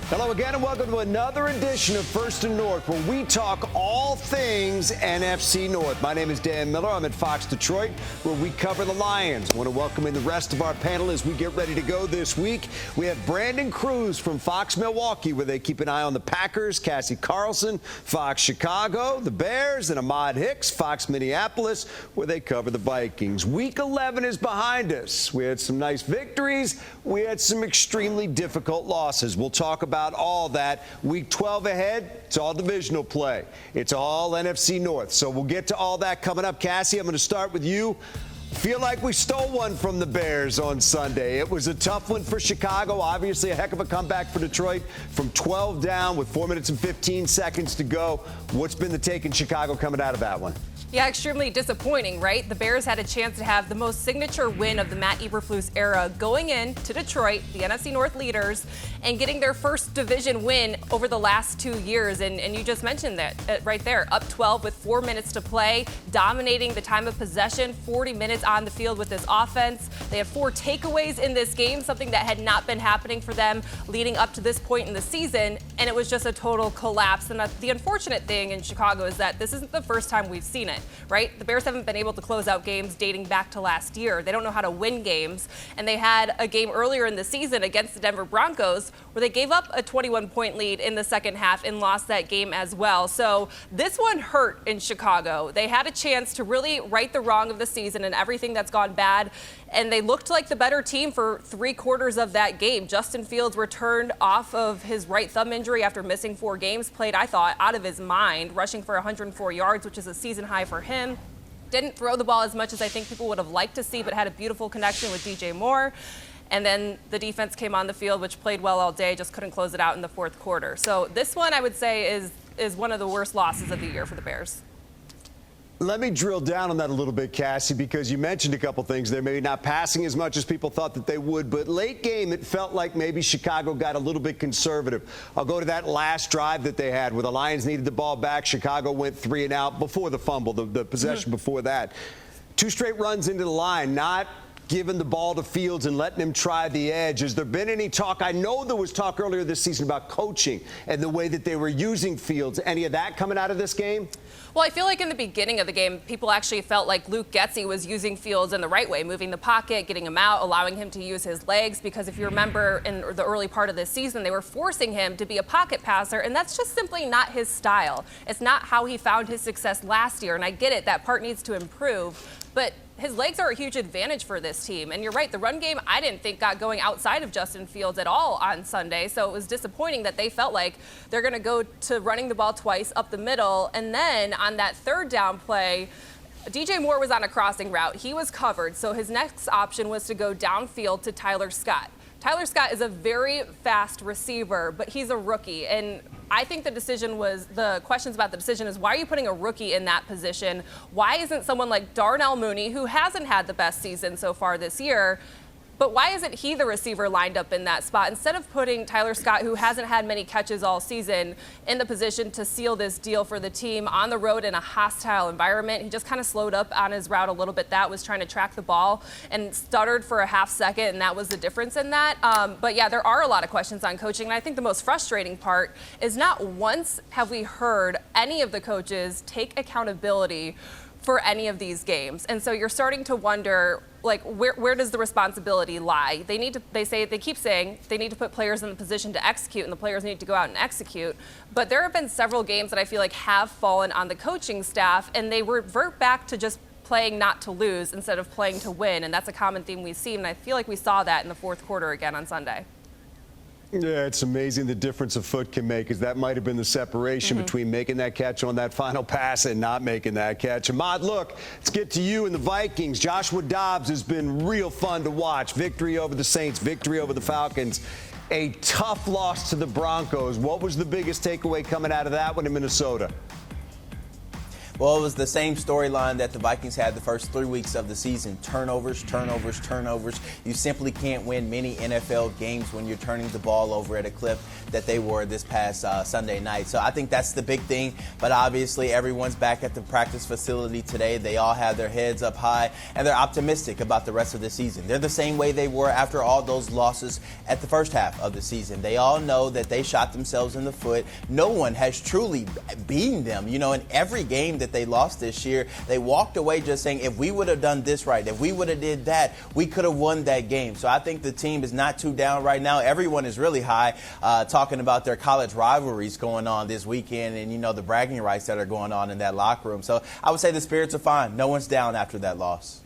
Hello again and welcome to another edition of First and North, where we talk all things NFC North. My name is Dan Miller. I'm at Fox Detroit, where we cover the Lions. I want to welcome in the rest of our panel as we get ready to go this week. We have Brandon Cruz from Fox Milwaukee, where they keep an eye on the Packers, Cassie Carlson, Fox Chicago, the Bears, and Ahmad Hicks, Fox Minneapolis, where they cover the Vikings. Week 11 is behind us. We had some nice victories. We had some extremely difficult losses. We'll talk about all that. Week 12 ahead, it's all divisional play. It's all NFC North. So we'll get to all that coming up. Cassie, I'm going to start with you. Feel like we stole one from the Bears on Sunday. It was a tough one for Chicago. Obviously, a heck of a comeback for Detroit from 12 down with 4 minutes and 15 seconds to go. What's been the take in Chicago coming out of that one? Yeah, extremely disappointing, right? The Bears had a chance to have the most signature win of the Matt Eberflus era going into Detroit, the NFC North leaders, and getting their first division win over the last 2 years. And you just mentioned that right there, up 12 with 4 minutes to play, dominating the time of possession, 40 minutes on the field with this offense. They had 4 takeaways in this game, something that had not been happening for them leading up to this point in the season, and it was just a total collapse. And the unfortunate thing in Chicago is that this isn't the first time we've seen it. Right? The Bears haven't been able to close out games dating back to last year. They don't know how to win games. And they had a game earlier in the season against the Denver Broncos where they gave up a 21-point lead in the second half and lost that game as well. So this one hurt in Chicago. They had a chance to really right the wrong of the season and everything that's gone bad. And they looked like the better team for 3/4 of that game. Justin Fields returned off of his right thumb injury after missing 4 games, played, I thought, out of his mind, rushing for 104 yards, which is a season high for him. Didn't throw the ball as much as I think people would have liked to see, but had a beautiful connection with DJ Moore. And then the defense came on the field, which played well all day, just couldn't close it out in the fourth quarter. So this one, I would say, is one of the worst losses of the year for the Bears. Let me drill down on that a little bit, Cassie, because you mentioned a couple things there. Maybe not passing as much as people thought that they would, but late game, it felt like maybe Chicago got a little bit conservative. I'll go to that last drive that they had where the Lions needed the ball back. Chicago went 3 and out before the fumble, the possession before that. 2 straight runs into the line, not giving the ball to Fields and letting him try the edge. Has there been any talk? I know there was talk earlier this season about coaching and the way that they were using Fields. Any of that coming out of this game? Well, I feel like in the beginning of the game, people actually felt like Luke Getsy was using Fields in the right way, moving the pocket, getting him out, allowing him to use his legs. Because if you remember in the early part of this season, they were forcing him to be a pocket passer, and that's just simply not his style. It's not how he found his success last year, and I get it, that part needs to improve. But his legs are a huge advantage for this team. And you're right, the run game, I didn't think got going outside of Justin Fields at all on Sunday. So it was disappointing that they felt like they're going to go to running the ball twice up the middle. And then on that 3rd down play, DJ Moore was on a crossing route. He was covered. So his next option was to go downfield to Tyler Scott. Tyler Scott is a very fast receiver, but he's a rookie. And I think the questions about the decision is, why are you putting a rookie in that position? Why isn't someone like Darnell Mooney, who hasn't had the best season so far this year, but why isn't he the receiver lined up in that spot instead of putting Tyler Scott, who hasn't had many catches all season, in the position to seal this deal for the team on the road in a hostile environment? He just kind of slowed up on his route a little bit. That was trying to track the ball and stuttered for a half second, and that was the difference in that. But yeah, there are a lot of questions on coaching, and I think the most frustrating part is not once have we heard any of the coaches take accountability for any of these games. And so you're starting to wonder, like, where does the responsibility lie? They keep saying they need to put players in the position to execute, and the players need to go out and execute. But there have been several games that I feel like have fallen on the coaching staff, and they revert back to just playing not to lose instead of playing to win. And that's a common theme we've seen, and I feel like we saw that in the fourth quarter again on Sunday. Yeah, it's amazing the difference a foot can make, because that might have been the separation between making that catch on that final pass and not making that catch. Ahmad, look, let's get to you and the Vikings. Joshua Dobbs has been real fun to watch. Victory over the Saints, victory over the Falcons. A tough loss to the Broncos. What was the biggest takeaway coming out of that one in Minnesota? Well, it was the same storyline that the Vikings had the first 3 weeks of the season. Turnovers, turnovers, turnovers. You simply can't win many NFL games when you're turning the ball over at a clip that they were this past Sunday night. So I think that's the big thing. But obviously, everyone's back at the practice facility today. They all have their heads up high, and they're optimistic about the rest of the season. They're the same way they were after all those losses at the first half of the season. They all know that they shot themselves in the foot. No one has truly beaten them. You know, in every game that they lost this year, they walked away just saying, if we would have done this right, if we would have did that, we could have won that game. So I think the team is not too down right now. Everyone is really high, talking about their college rivalries going on this weekend and, you know, the bragging rights that are going on in that locker room. So I would say the spirits are fine. No one's down after that loss.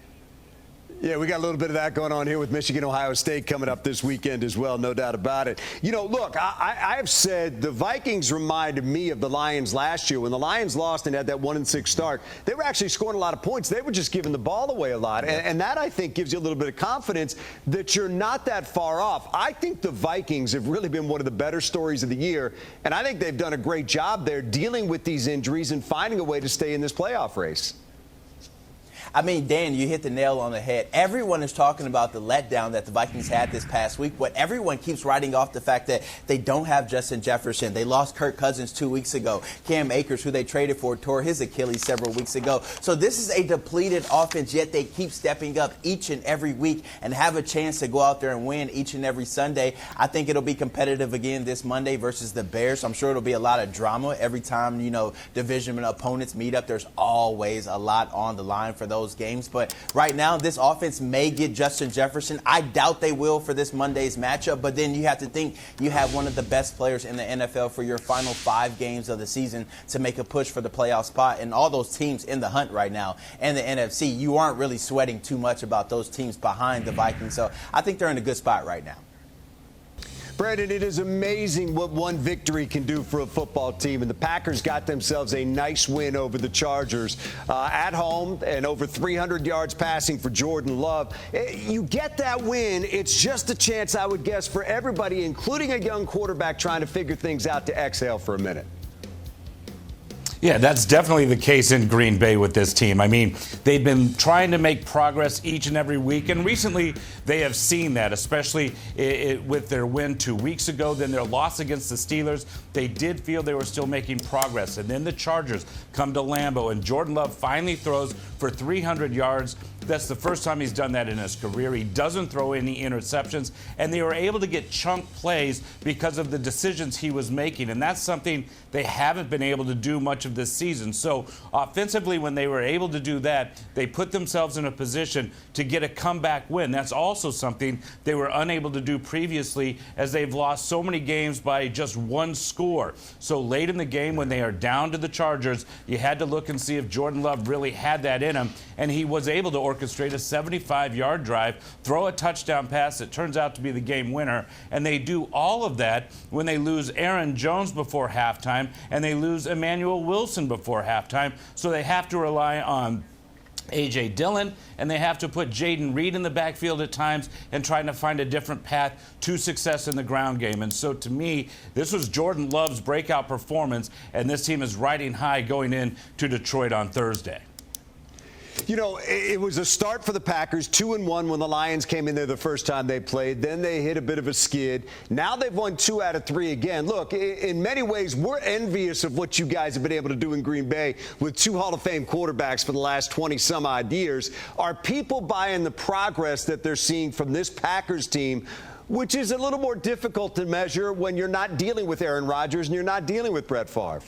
Yeah, we got a little bit of that going on here with Michigan, Ohio State coming up this weekend as well, no doubt about it. You know, look, I've said the Vikings reminded me of the Lions last year. When the Lions lost and had that 1-6 start, they were actually scoring a lot of points. They were just giving the ball away a lot. And that, I think, gives you a little bit of confidence that you're not that far off. I think the Vikings have really been one of the better stories of the year, and I think they've done a great job there dealing with these injuries and finding a way to stay in this playoff race. I mean, Dan, you hit the nail on the head. Everyone is talking about the letdown that the Vikings had this past week, but everyone keeps writing off the fact that they don't have Justin Jefferson. They lost Kirk Cousins 2 weeks ago. Cam Akers, who they traded for, tore his Achilles several weeks ago. So this is a depleted offense, yet they keep stepping up each and every week and have a chance to go out there and win each and every Sunday. I think it'll be competitive again this Monday versus the Bears. I'm sure it'll be a lot of drama every time, you know, division opponents meet up. There's always a lot on the line for those games. But right now, this offense may get Justin Jefferson. I doubt they will for this Monday's matchup. But then you have to think you have one of the best players in the NFL for your final 5 games of the season to make a push for the playoff spot. And all those teams in the hunt right now and the NFC, you aren't really sweating too much about those teams behind the Vikings. So I think they're in a good spot right now. Brandon, it is amazing what one victory can do for a football team, and the Packers got themselves a nice win over the Chargers at home and over 300 yards passing for Jordan Love. You get that win, it's just a chance, I would guess, for everybody, including a young quarterback trying to figure things out, to exhale for a minute. Yeah, that's definitely the case in Green Bay with this team. I mean, they've been trying to make progress each and every week, and recently they have seen that, especially with their win 2 weeks ago, then their loss against the Steelers. They did feel they were still making progress, and then the Chargers come to Lambeau, and Jordan Love finally throws for 300 yards. That's the first time he's done that in his career. He doesn't throw any interceptions, and they were able to get chunk plays because of the decisions he was making, and that's something they haven't been able to do much of this season. So offensively, when they were able to do that, they put themselves in a position to get a comeback win. That's also something they were unable to do previously, as they've lost so many games by just one score. So late in the game, when they are down to the Chargers, you had to look and see if Jordan Love really had that in him, and he was able to orchestrate a 75-yard drive, throw a touchdown pass that turns out to be the game winner, and they do all of that when they lose Aaron Jones before halftime and they lose Emmanuel Wilson before halftime. So they have to rely on A.J. Dillon, and they have to put Jaden Reed in the backfield at times and trying to find a different path to success in the ground game. And so to me, this was Jordan Love's breakout performance, and this team is riding high going into Detroit on Thursday. You know, it was a start for the Packers, 2-1 when the Lions came in there the first time they played. Then they hit a bit of a skid. Now they've won 2 out of 3 again. Look, in many ways, we're envious of what you guys have been able to do in Green Bay with 2 Hall of Fame quarterbacks for the last 20-some-odd years. Are people buying the progress that they're seeing from this Packers team, which is a little more difficult to measure when you're not dealing with Aaron Rodgers and you're not dealing with Brett Favre?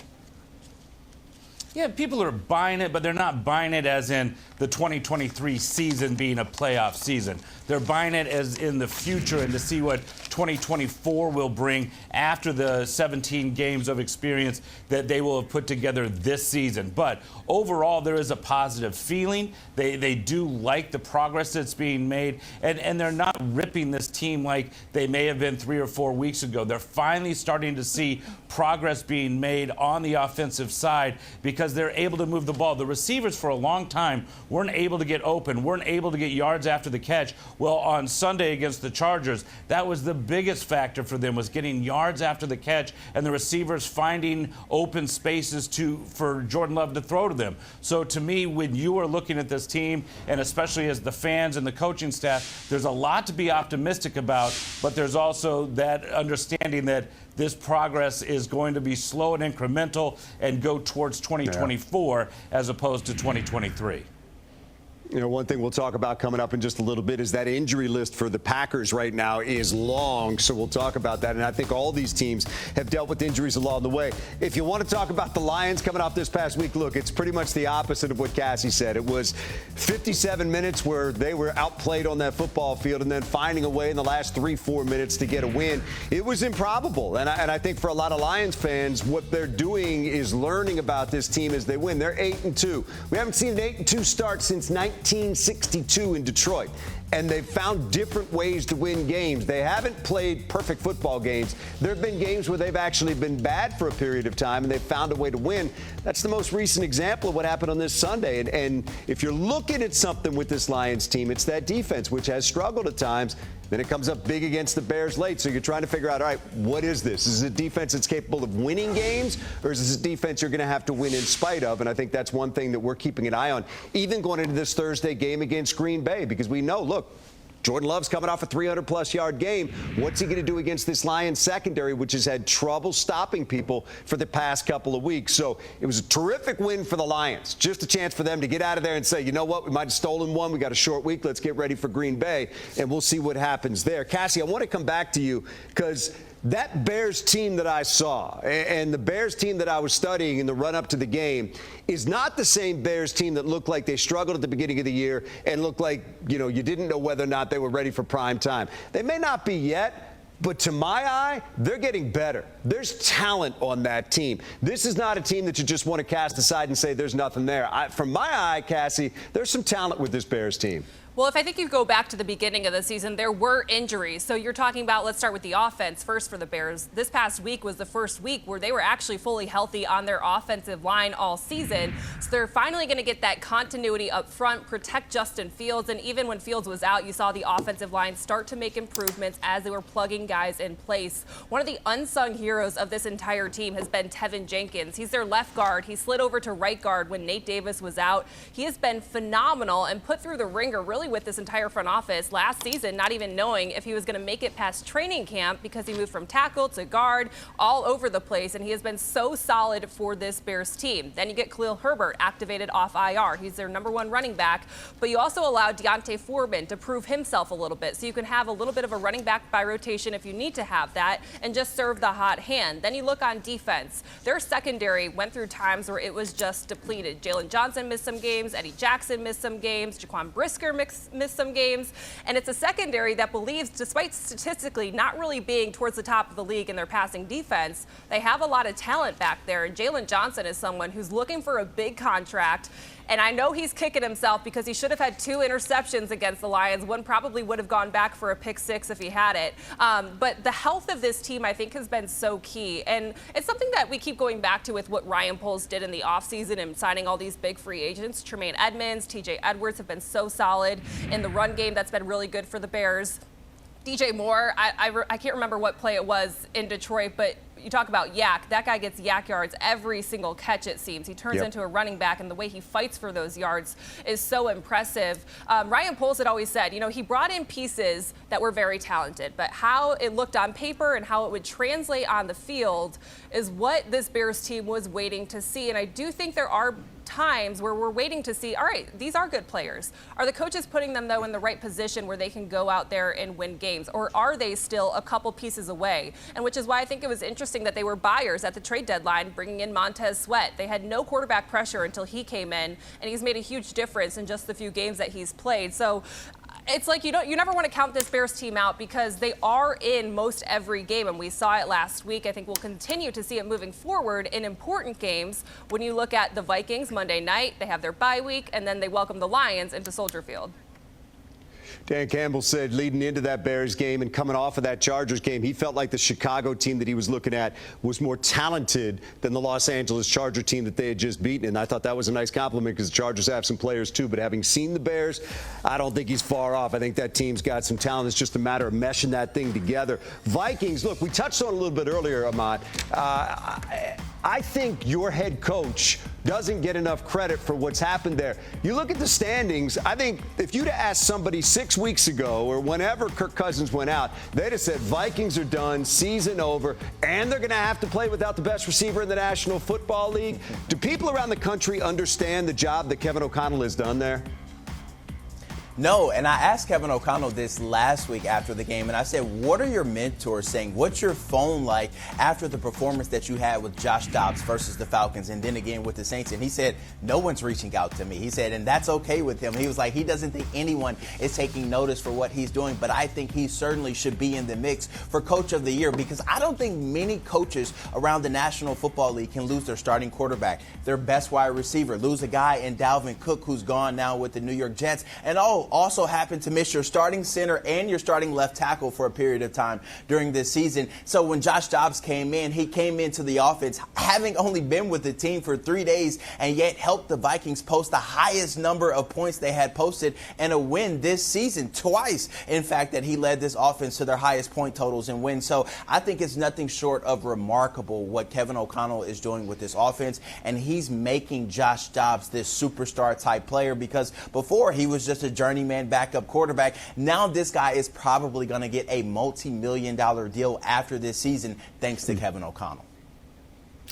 Yeah, people are buying it, but they're not buying it as in the 2023 season being a playoff season. They're buying it as in the future and to see what 2024 will bring after the 17 games of experience that they will have put together this season. But overall, there is a positive feeling. They do like the progress that's being made, and they're not ripping this team like they may have been 3 or 4 weeks ago. They're finally starting to see progress being made on the offensive side because because they're able to move the ball. The receivers for a long time weren't able to get open, weren't able to get yards after the catch. Well, on Sunday against the Chargers, that was the biggest factor for them, was getting yards after the catch and the receivers finding open spaces for Jordan Love to throw to them. So to me, when you are looking at this team, and especially as the fans and the coaching staff, there's a lot to be optimistic about, but there's also that understanding that this progress is going to be slow and incremental and go towards 2024 as opposed to 2023. You know, one thing we'll talk about coming up in just a little bit is that injury list for the Packers right now is long, so we'll talk about that. And I think all these teams have dealt with injuries along the way. If you want to talk about the Lions coming off this past week, look, it's pretty much the opposite of what Cassie said. It was 57 minutes where they were outplayed on that football field and then finding a way in the last 3-4 minutes to get a win. It was improbable. And I think for a lot of Lions fans, what they're doing is learning about this team as they win. They're 8-2. We haven't seen an 8-2 start since 1962 in Detroit, and they've found different ways to win games. They haven't played perfect football games. There have been games where they've actually been bad for a period of time, and they've found a way to win. That's the most recent example of what happened on this Sunday. And if you're looking at something with this Lions team, it's that defense, which has struggled at times. Then it comes up big against the Bears late. So you're trying to figure out, all right, what is this? Is it a defense that's capable of winning games, or is this a defense you're going to have to win in spite of? And I think that's one thing that we're keeping an eye on, even going into this Thursday game against Green Bay, because we know, look, Jordan Love's coming off a 300-plus yard game. What's he going to do against this Lions secondary, which has had trouble stopping people for the past couple of weeks? So it was a terrific win for the Lions. Just a chance for them to get out of there and say, you know what, we might have stolen one. We got a short week. Let's get ready for Green Bay, and we'll see what happens there. Cassie, I want to come back to you because that Bears team that I saw and the Bears team that I was studying in the run-up to the game is not the same Bears team that looked like they struggled at the beginning of the year and looked like, you know, you didn't know whether or not they were ready for prime time. They may not be yet, but to my eye, they're getting better. There's talent on that team. This is not a team that you just want to cast aside and say there's nothing there. From my eye, Cassie, there's some talent with this Bears team. Well, if I think you go back to the beginning of the season, there were injuries. So you're talking about, let's start with the offense first for the Bears. This past week was the first week where they were actually fully healthy on their offensive line all season. So they're finally going to get that continuity up front, protect Justin Fields. And even when Fields was out, you saw the offensive line start to make improvements as they were plugging guys in place. One of the unsung heroes of this entire team has been Tevin Jenkins. He's their left guard. He slid over to right guard when Nate Davis was out. He has been phenomenal and put through the ringer really with this entire front office last season, not even knowing if he was going to make it past training camp because he moved from tackle to guard all over the place, and he has been so solid for this Bears team. Then you get Khalil Herbert activated off IR. He's their #1 running back, but you also allow Deontay Foreman to prove himself a little bit, so you can have a little bit of a running back by rotation if you need to have that and just serve the hot hand. Then you look on defense. Their secondary went through times where it was just depleted. Jalen Johnson missed some games. Eddie Jackson missed some games. Jaquan Brisker missed some games, and it's a secondary that believes, despite statistically not really being towards the top of the league in their passing defense, they have a lot of talent back there. And Jalen Johnson is someone who's looking for a big contract, and I know he's kicking himself because he should have had 2 interceptions against the Lions. One probably would have gone back for a pick 6 if he had it. But the health of this team, I think, has been so key. And it's something that we keep going back to with what Ryan Poles did in the offseason and signing all these big free agents. Tremaine Edmonds, TJ Edwards have been so solid in the run game. That's been really good for the Bears. DJ Moore, I can't remember what play it was in Detroit, but you talk about yak. That guy gets yak yards every single catch, it seems. He turns into a running back, and the way he fights for those yards is so impressive. Ryan Poles had always said, you know, he brought in pieces that were very talented, but how it looked on paper and how it would translate on the field is what this Bears team was waiting to see. And I do think there are times where we're waiting to see, all right, these are good players. Are the coaches putting them, though, in the right position where they can go out there and win games? Or are they still a couple pieces away? And which is why I think it was interesting that they were buyers at the trade deadline, bringing in Montez Sweat. They had no quarterback pressure until he came in, and he's made a huge difference in just the few games that he's played. So it's like you never want to count this Bears team out because they are in most every game, and we saw it last week. I think we'll continue to see it moving forward in important games. When you look at the Vikings Monday night, they have their bye week, and then they welcome the Lions into Soldier Field. Dan Campbell said leading into that Bears game and coming off of that Chargers game, he felt like the Chicago team that he was looking at was more talented than the Los Angeles Charger team that they had just beaten. And I thought that was a nice compliment because the Chargers have some players too. But having seen the Bears, I don't think he's far off. I think that team's got some talent. It's just a matter of meshing that thing together. Vikings, look, we touched on it a little bit earlier, Ahmad. I think your head coach doesn't get enough credit for what's happened there. You look at the standings, I think if you'd have asked somebody 6 weeks ago or whenever Kirk Cousins went out, they'd have said Vikings are done, season over, and they're going to have to play without the best receiver in the National Football League. Do people around the country understand the job that Kevin O'Connell has done there? No, and I asked Kevin O'Connell this last week after the game, and I said, what are your mentors saying? What's your phone like after the performance that you had with Josh Dobbs versus the Falcons and then again with the Saints? And he said, no one's reaching out to me. He said, and that's okay with him. He was like, he doesn't think anyone is taking notice for what he's doing, but I think he certainly should be in the mix for Coach of the Year because I don't think many coaches around the National Football League can lose their starting quarterback, their best wide receiver, lose a guy in Dalvin Cook who's gone now with the New York Jets, and also happen to miss your starting center and your starting left tackle for a period of time during this season. So when Josh Dobbs came in, he came into the offense having only been with the team for 3 days and yet helped the Vikings post the highest number of points they had posted and a win this season. Twice, in fact, that he led this offense to their highest point totals and wins. So I think it's nothing short of remarkable what Kevin O'Connell is doing with this offense, and he's making Josh Dobbs this superstar type player because before he was just a journeyman backup quarterback. Now this guy is probably going to get a multi-million-dollar deal after this season thanks to Kevin O'Connell.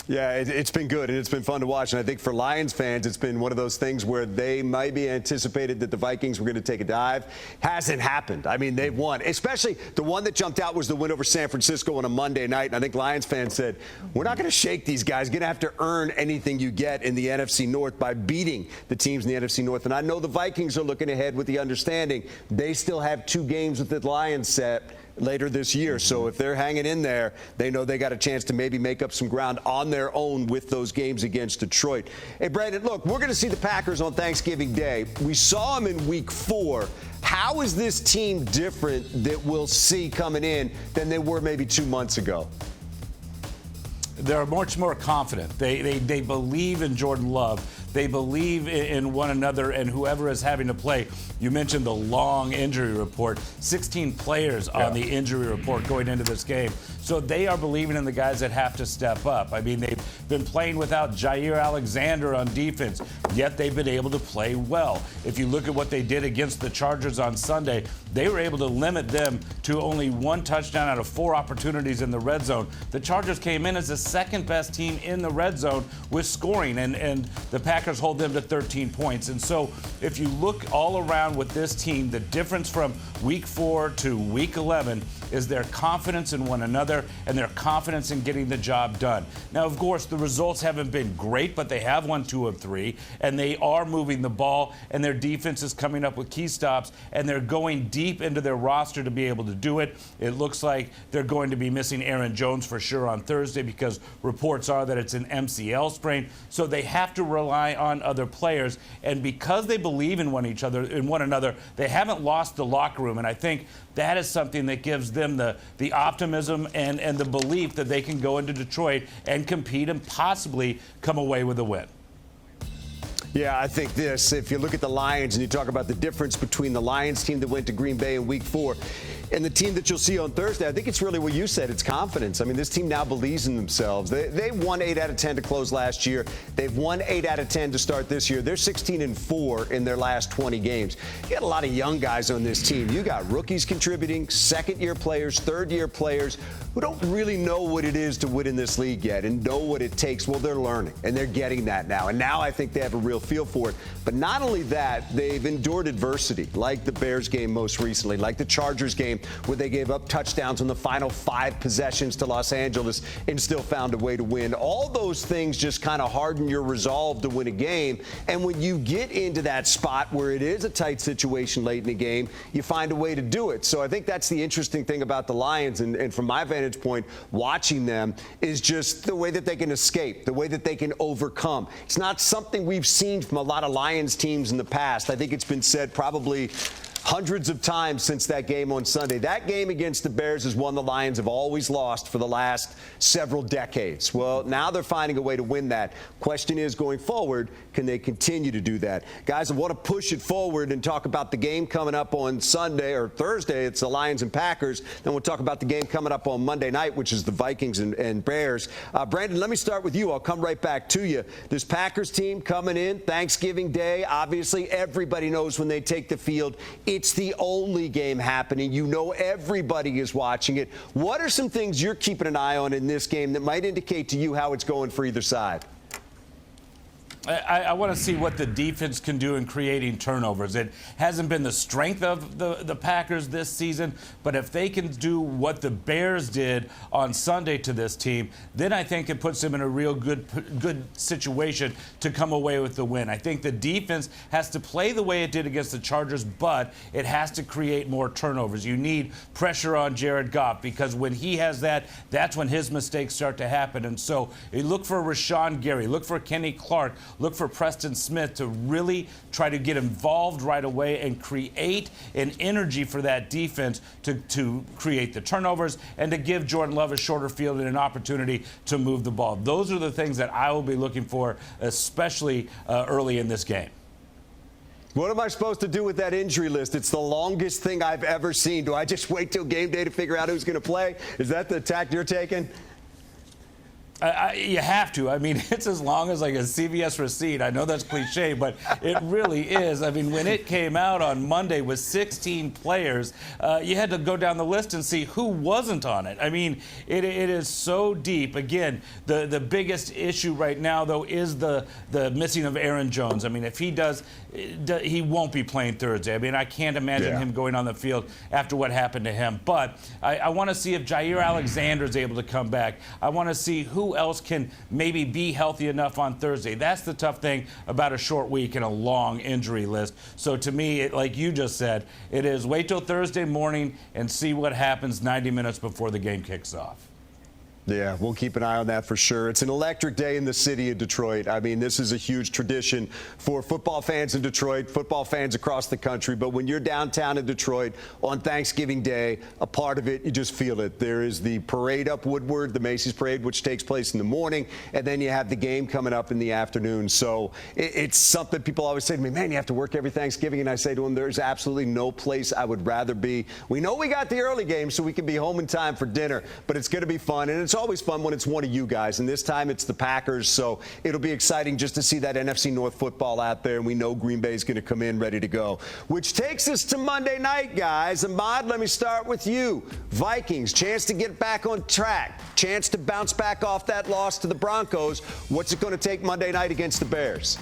Yeah, it's been good, and it's been fun to watch. And I think for Lions fans, it's been one of those things where they maybe anticipated that the Vikings were going to take a dive. Hasn't happened. I mean, they've won. Especially the one that jumped out was the win over San Francisco on a Monday night. And I think Lions fans said, we're not going to shake these guys. You're going to have to earn anything you get in the NFC North by beating the teams in the NFC North. And I know the Vikings are looking ahead with the understanding they still have 2 games with the Lions set later this year. So if they're hanging in there, they know they got a chance to maybe make up some ground on their own with those games against Detroit. Hey, Brandon, look, we're going to see the Packers on Thanksgiving Day. We saw them in week 4. How is this team different that we'll see coming in than they were maybe 2 months ago? They're much more confident. They believe in Jordan Love. They believe in one another and whoever is having to play. You mentioned the long injury report. 16 players on the injury report going into this game. So they are believing in the guys that have to step up. I mean, they've been playing without Jair Alexander on defense, yet they've been able to play well. If you look at what they did against the Chargers on Sunday, they were able to limit them to only 1 touchdown out of 4 opportunities in the red zone. The Chargers came in as the second best team in the red zone with scoring, and the Packers hold them to 13 points. And so if you look all around with this team, the difference from week 4 to week 11 is their confidence in one another and their confidence in getting the job done. Now, of course, the results haven't been great, but they have won 2 of 3, and they are moving the ball, and their defense is coming up with key stops, and they're going deep into their roster to be able to do it. It looks like they're going to be missing Aaron Jones for sure on Thursday because reports are that it's an MCL sprain. So they have to rely on other players, and because they believe in one another, they haven't lost the locker room, and I think that is something that gives them the optimism and the belief that they can go into Detroit and compete and possibly come away with a win. Yeah, I think this, if you look at the Lions and you talk about the difference between the Lions team that went to Green Bay in week 4 and the team that you'll see on Thursday, I think it's really what you said. It's confidence. I mean, this team now believes in themselves. They won 8 out of 10 to close last year. They've won 8 out of 10 to start this year. They're 16-4 in their last 20 games. You got a lot of young guys on this team. You got rookies contributing, second-year players, third-year players who don't really know what it is to win in this league yet and know what it takes. Well, they're learning, and they're getting that now. And now I think they have a real feel for it. But not only that, they've endured adversity, like the Bears game most recently, like the Chargers game, where they gave up touchdowns on the final 5 possessions to Los Angeles and still found a way to win. All those things just kind of harden your resolve to win a game. And when you get into that spot where it is a tight situation late in the game, you find a way to do it. So I think that's the interesting thing about the Lions. And from my vantage point, watching them is just the way that they can escape, the way that they can overcome. It's not something we've seen from a lot of Lions teams in the past. I think it's been said probably hundreds of times since that game on Sunday. That game against the Bears is one the Lions have always lost for the last several decades. Well, now they're finding a way to win that. Question is, going forward, can they continue to do that? Guys, I want to push it forward and talk about the game coming up on Sunday or Thursday. It's the Lions and Packers. Then we'll talk about the game coming up on Monday night, which is the Vikings and Bears. Brandon, let me start with you. I'll come right back to you. This Packers team coming in Thanksgiving Day. Obviously, everybody knows when they take the field, it's the only game happening. You know everybody is watching it. What are some things you're keeping an eye on in this game that might indicate to you how it's going for either side? I want to see what the defense can do in creating turnovers. It hasn't been the strength of the Packers this season, but if they can do what the Bears did on Sunday to this team, then I think it puts them in a real good situation to come away with the win. I think the defense has to play the way it did against the Chargers, but it has to create more turnovers. You need pressure on Jared Goff, because when he has that, that's when his mistakes start to happen. And so you look for Rashawn Gary, look for Kenny Clark, look for Preston Smith to really try to get involved right away and create an energy for that defense to create the turnovers and to give Jordan Love a shorter field and an opportunity to move the ball. Those are the things that I will be looking for, especially early in this game. What am I supposed to do with that injury list? It's the longest thing I've ever seen. Do I just wait till game day to figure out who's going to play? Is that the tack you're taking? You have to. I mean, it's as long as like a CVS receipt. I know that's cliche, but it really is. I mean, when it came out on Monday with 16 players, you had to go down the list and see who wasn't on it. I mean, it is so deep. Again, the biggest issue right now, though, is the missing of Aaron Jones. I mean, if he does, he won't be playing Thursday. I mean, I can't imagine him going on the field after what happened to him. But I want to see if Jair Alexander is able to come back. I want to see who else can maybe be healthy enough on Thursday. That's the tough thing about a short week and a long injury list. So to me, like you just said, it is wait till Thursday morning and see what happens 90 minutes before the game kicks off. Yeah, we'll keep an eye on that for sure. It's an electric day in the city of Detroit. I mean, this is a huge tradition for football fans in Detroit, football fans across the country. But when you're downtown in Detroit on Thanksgiving Day, a part of it, you just feel it. There is the parade up Woodward, the Macy's Parade, which takes place in the morning, and then you have the game coming up in the afternoon. So it's something people always say to me, man, you have to work every Thanksgiving. And I say to them, there's absolutely no place I would rather be. We know we got the early game, so we can be home in time for dinner, but it's going to be fun. And it's always fun when it's one of you guys, and this time it's the Packers, so it'll be exciting just to see that NFC North football out there, and we know Green Bay is going to come in ready to go. Which takes us to Monday night, guys. Ahmad, let me start with you. Vikings, chance to get back on track, chance to bounce back off that loss to the Broncos. What's it going to take Monday night against the Bears?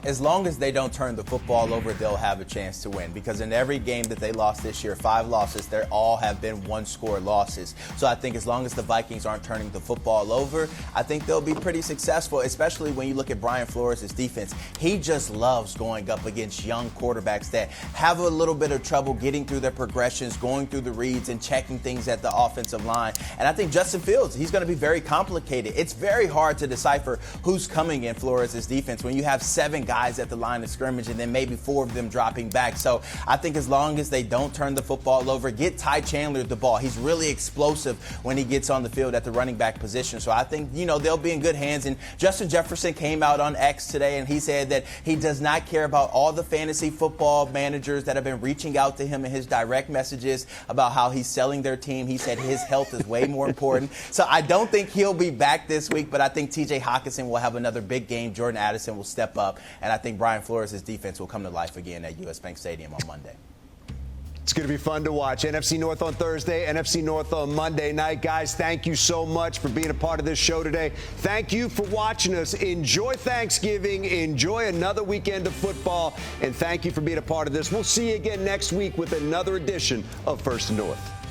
As long as they don't turn the football over, they'll have a chance to win. Because in every game that they lost this year, 5 losses, they all have been one-score losses. So I think as long as the Vikings aren't turning the football over, I think they'll be pretty successful, especially when you look at Brian Flores' defense. He just loves going up against young quarterbacks that have a little bit of trouble getting through their progressions, going through the reads, and checking things at the offensive line. And I think Justin Fields, he's going to be very complicated. It's very hard to decipher who's coming in Flores' defense when you have 7 guys at the line of scrimmage and then maybe 4 of them dropping back. So I think as long as they don't turn the football over, get Ty Chandler the ball. He's really explosive when he gets on the field at the running back position. So I think, they'll be in good hands. And Justin Jefferson came out on X today and he said that he does not care about all the fantasy football managers that have been reaching out to him in his direct messages about how he's selling their team. He said his health is way more important. So I don't think he'll be back this week, but I think TJ Hawkinson will have another big game. Jordan Addison will step up. And I think Brian Flores' defense will come to life again at US Bank Stadium on Monday. It's going to be fun to watch. NFC North on Thursday, NFC North on Monday night. Guys, thank you so much for being a part of this show today. Thank you for watching us. Enjoy Thanksgiving. Enjoy another weekend of football. And thank you for being a part of this. We'll see you again next week with another edition of First and North.